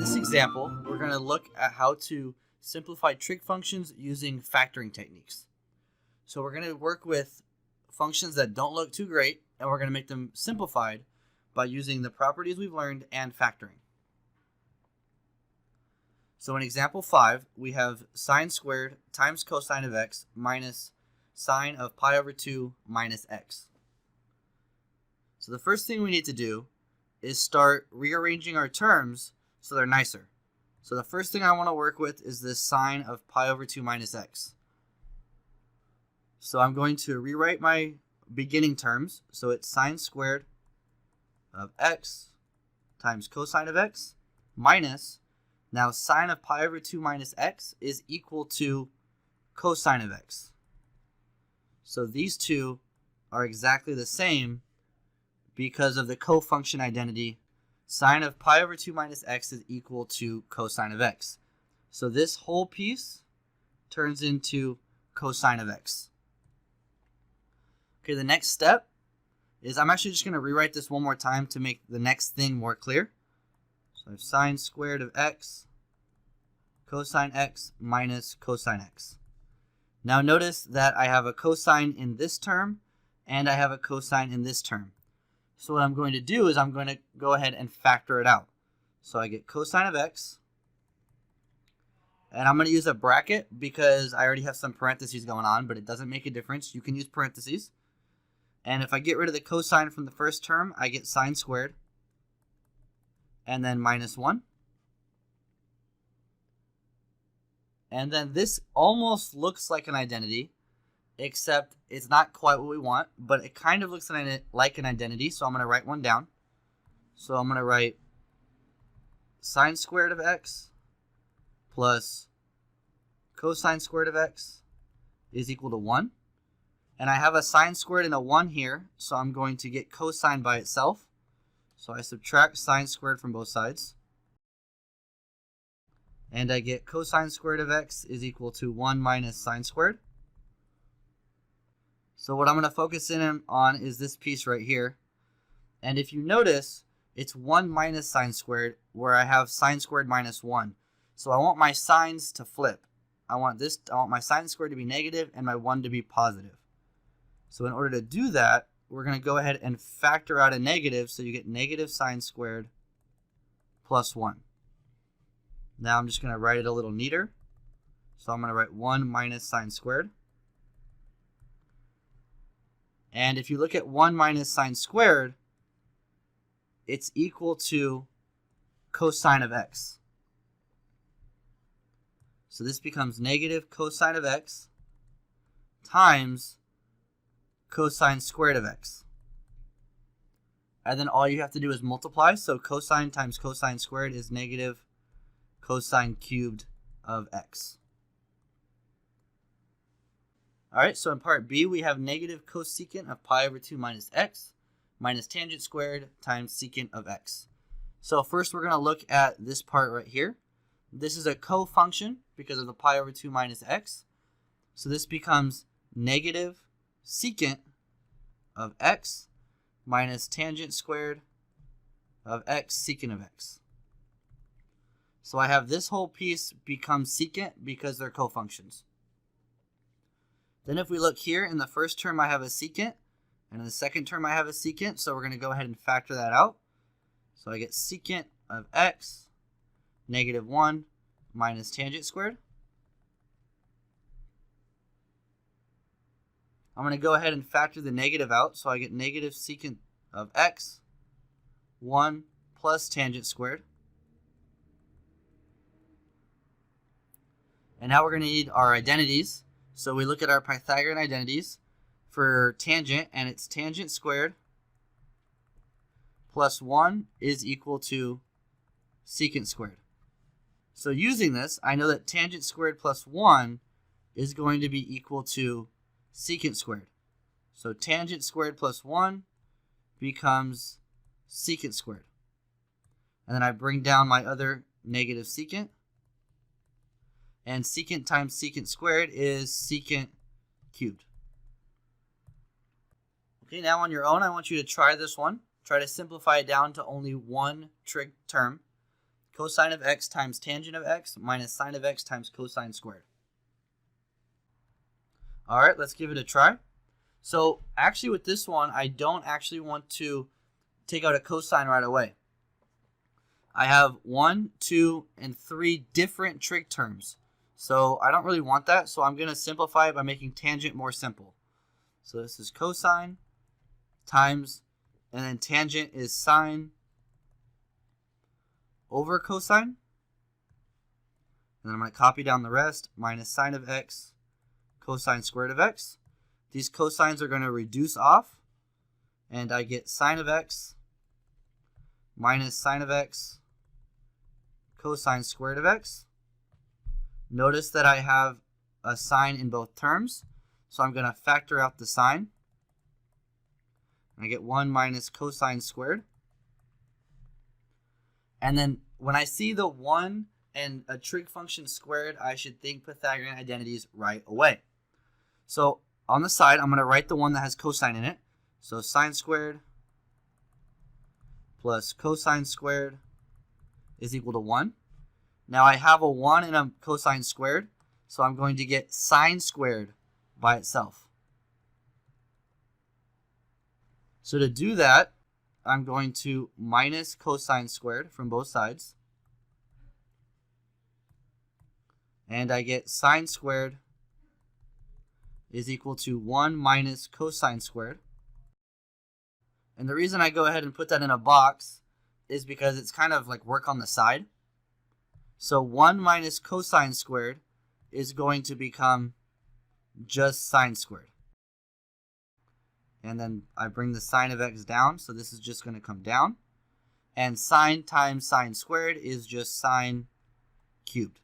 this example, we're going to look at how to simplify trig functions using factoring techniques. So we're going to work with functions that don't look too great, and we're going to make them simplified by using the properties we've learned and factoring. So in example 5, we have sine squared times cosine of x minus sine of pi over 2 minus x. So the first thing we need to do is start rearranging our terms so they're nicer. So the first thing I want to work with is this sine of pi over 2 minus x. So I'm going to rewrite my beginning terms. So it's sine squared of x times cosine of x minus, now sine of pi over 2 minus x is equal to cosine of x. So these two are exactly the same because of the cofunction identity. Sine of pi over 2 minus x is equal to cosine of x. So this whole piece turns into cosine of x. Okay, the next step is I'm actually just going to rewrite this one more time to make the next thing more clear. So I have sine squared of x cosine x minus cosine x. Now notice that I have a cosine in this term and I have a cosine in this term. So what I'm going to do is I'm going to go ahead and factor it out. So I get cosine of x, and I'm going to use a bracket because I already have some parentheses going on, but it doesn't make a difference. You can use parentheses. And if I get rid of the cosine from the first term, I get sine squared, and then minus 1. And then this almost looks like an identity, except it's not quite what we want, but it kind of looks like an identity, so I'm going to write one down. So I'm going to write sine squared of x plus cosine squared of x is equal to 1. And I have a sine squared and a 1 here, so I'm going to get cosine by itself. So I subtract sine squared from both sides. And I get cosine squared of x is equal to 1 minus sine squared. So what I'm going to focus in on is this piece right here. And if you notice, it's 1 minus sine squared, where I have sine squared minus 1. So I want my signs to flip. I want my sine squared to be negative and my 1 to be positive. So in order to do that, we're going to go ahead and factor out a negative, so you get negative sine squared plus 1. Now I'm just going to write it a little neater. So I'm going to write 1 minus sine squared. And if you look at 1 minus sine squared, it's equal to cosine of x. So this becomes negative cosine of x times cosine squared of x. And then all you have to do is multiply. So cosine times cosine squared is negative cosine cubed of x. All right, so in part B, we have negative cosecant of pi over 2 minus x minus tangent squared times secant of x. So first we're going to look at this part right here. This is a cofunction because of the pi over 2 minus x. So this becomes negative secant of x minus tangent squared of x secant of x. So I have this whole piece become secant because they're cofunctions. Then if we look here, in the first term I have a secant, and in the second term I have a secant, so we're going to go ahead and factor that out. So I get secant of x, negative 1 minus tangent squared. I'm going to go ahead and factor the negative out, so I get negative secant of x, 1 plus tangent squared. And now we're going to need our identities. So we look at our Pythagorean identities for tangent, and it's tangent squared plus 1 is equal to secant squared. So using this, I know that tangent squared plus 1 is going to be equal to secant squared. So tangent squared plus 1 becomes secant squared. And then I bring down my other negative secant. And secant times secant squared is secant cubed. Okay, now on your own, I want you to try this one. Try to simplify it down to only one trig term. cosine of x times tangent of x minus sine of x times cosine squared. All right, let's give it a try. So actually with this one, I don't actually want to take out a cosine right away. I have 1, 2, and 3 different trig terms. So I don't really want that, so I'm going to simplify it by making tangent more simple. So this is cosine times, and then tangent is sine over cosine. And then I'm going to copy down the rest, minus sine of x, cosine squared of x. These cosines are going to reduce off, and I get sine of x minus sine of x, cosine squared of x. Notice that I have a sine in both terms, so I'm going to factor out the sine. I get 1 minus cosine squared. And then when I see the 1 and a trig function squared, I should think Pythagorean identities right away. So on the side, I'm going to write the one that has cosine in it. So sine squared plus cosine squared is equal to 1. Now I have a 1 and a cosine squared, so I'm going to get sine squared by itself. So to do that, I'm going to minus cosine squared from both sides. And I get sine squared is equal to 1 minus cosine squared. And the reason I go ahead and put that in a box is because it's kind of like work on the side. So 1 minus cosine squared is going to become just sine squared. And then I bring the sine of x down, so this is just going to come down. And sine times sine squared is just sine cubed.